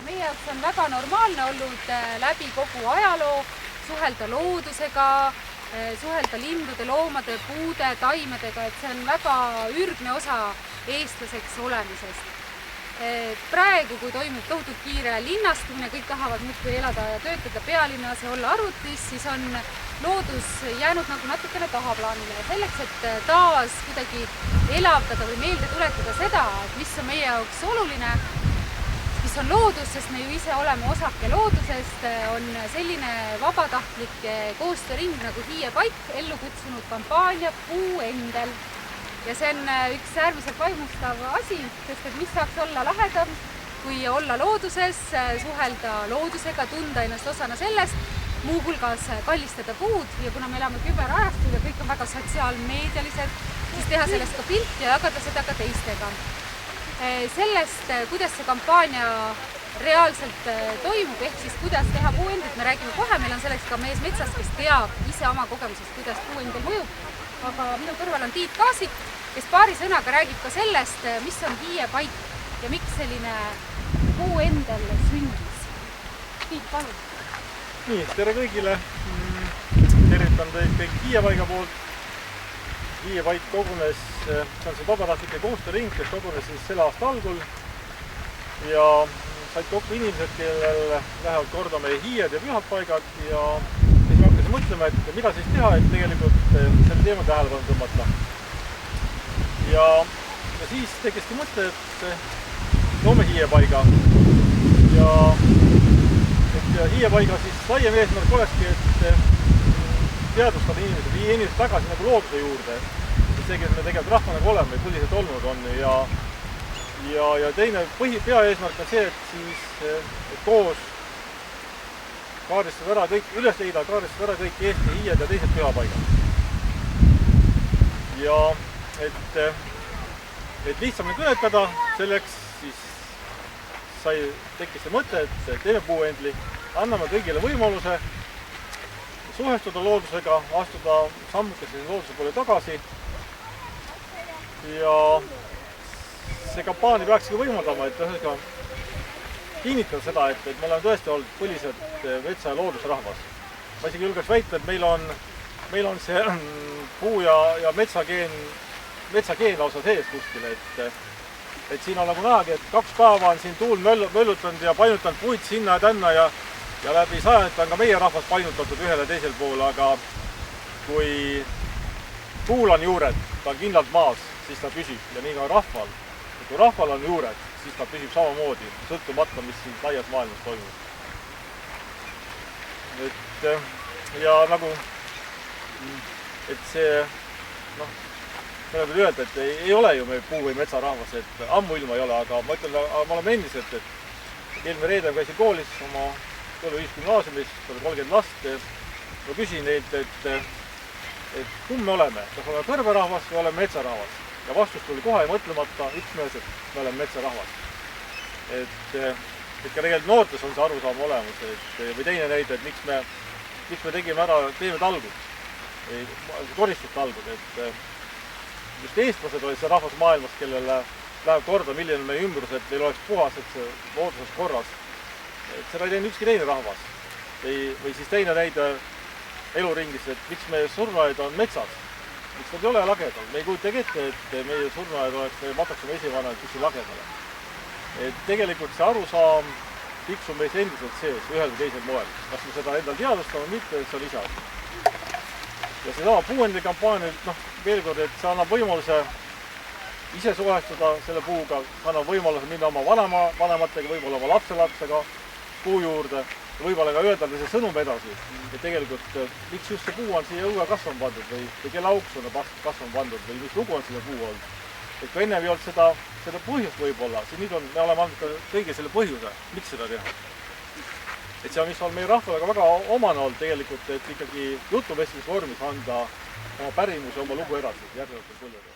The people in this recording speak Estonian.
Meie jaoks on väga normaalne olnud läbi kogu ajaloo suhelda loodusega, suhelda lindude, loomade, puude, taimedega, et see on väga ürgne osa eestlaseks olemisest. Praegu, kui toimub tohutult kiire linnastumine, kõik tahavad muudkui elada ja töötada pealinnas ja olla arvutis, siis on loodus jäänud nagu natukene tahaplaanile. Ja selleks, et taas kuidagi elavdada või meelde tuletada seda, et mis on meie jaoks oluline, mis on loodus, sest me ju ise oleme osake loodusest, on selline vabatahtlik koostööring nagu Hiie Paik ellu kutsunud kampaania Puu endel. Ja see on üks äärmiselt vaimustav asi, sest et mis saaks olla lahedam, kui olla looduses, suhelda loodusega, tunda ennast osana sellest, muu hulgas kallistada puud ja kuna me elame küberajastul ja kõik on väga sotsiaalmeedialised, siis teha sellest ka pilti ja jagada seda ka teistega. Sellest, kuidas see kampaania reaalselt toimub, ehk siis kuidas teha puuendit, me räägime kohe, meil on selleks ka mees metsas, kes teab ise oma kogemusest, kuidas puuendel mõjub. Aga minu kõrval on Tiit Kaasik, kes paari sõnaga räägib ka sellest, mis on Hiie Paik ja miks selline puuendel sündis. Tiit, palun. Nii, tere kõigile. Tervitan teid kõik Hiie Paiga poolt. Hiie Paik kogunes, see on see vabatahtlike koostööring, kes kogunes siis selle aasta algul ja said kokku inimesed, kellel lähevad korda meie hiied ja pühapaigad ja siis me hakkasin mõtlema, et mida siis teha, et tegelikult selle teema tähelepanu tõmmata. Ja siis tekkiski mõte, et loome Hiie Paiga ja Hiie Paiga siis laiem eesmärk olekski, et teadvustada inimesed, viia inimesed tagasi nagu looduse juurde. See, kes me tegelikult rahvana oleme ja põliselt olnud on ja teine peaeesmärk on see, et siis koos kaardistada ära kõik, üles leida, kaardistada ära kõik Eesti hiied ja teised pühapaigad. Ja et lihtsamini kõnetada, selleks siis tekkis see mõte, et teeme puuendli, anname kõigile võimaluse suhestuda loodusega, astuda sammukese looduse poole tagasi ja see kampaania peakski võimaldama, et kinnitada seda, et me oleme tõesti olnud põliselt metsa- ja loodusrahvas. Ma isegi julgeks väita, et meil on see puu- ja metsageen lausa sees kuskil, et siin on nagu näegi, et 2 päeva on siin tuul möllutanud ja painutanud puid sinna ja tänna ja läbi sajandite on ka meie rahvas painutatud ühele teisel pool, aga kui puul on juured, ta on kindlalt maas, siis ta püsib ja nii ka rahval. Kui rahval on juured, siis ta püsib samamoodi, sõltumata, mis siin laias maailmas toimub. Ja nagu, et see, ma olen öelda, et ei ole ju me puu- või metsarahvas, et ammu ilma ei ole, aga ma ütlen, ma olen endiselt, et eelmine reede käisin koolis oma ühisgümnaasiumis, 30 last, ma küsin neilt, et kumb me oleme, kas oleme kõrberahvas või oleme metsarahvas. Ja vastus tuli kohe mõtlemata üksmeelselt, et me oleme metsarahvas. Et ka tegelikult noortes on see arusaam olemas, või teine näide, et miks me teeme talgud, koristustalgud, et just eestlased olid see rahvas maailmas, kellele läheb korda, milline on meie ümbrus, et meil oleks puhas, et see looduses korras. Seda ei teinud ükski teine rahvas. Või siis teine näide eluringis, et miks meie surnuaed on metsas. Miks nad ei ole lagedal? Me ei kujutagi ette, et meie surnuaed oleks, me mataksime esivanemad kuskil lagedale. Et tegelikult see arusaam tiksub meis endiselt sees ühel või teisel moel. Kas me seda endal teadvustame või mitte, see on ise. Ja see sama puuendli kampaania, veel kord, et see annab võimaluse ise suhestuda selle puuga, annab võimaluse minna oma vanematega, võib-olla oma lapselapsega puu juurde, võib-olla ka öelda see sõnum edasi, et tegelikult miks just see puu on siia õue kasvama pandud või kelle auks on kasvama pandud või mis lugu on selle puu olnud. Et kui enne ei olnud seda põhjust võib-olla, siis nüüd me oleme andnud kõige selle põhjuse, miks seda teha. Et see on, mis on meie rahvale väga omane olnud tegelikult, et ikkagi jutuvestlusvormis anda oma pärimus ja oma lugu edasi järgnevatel põlvedel.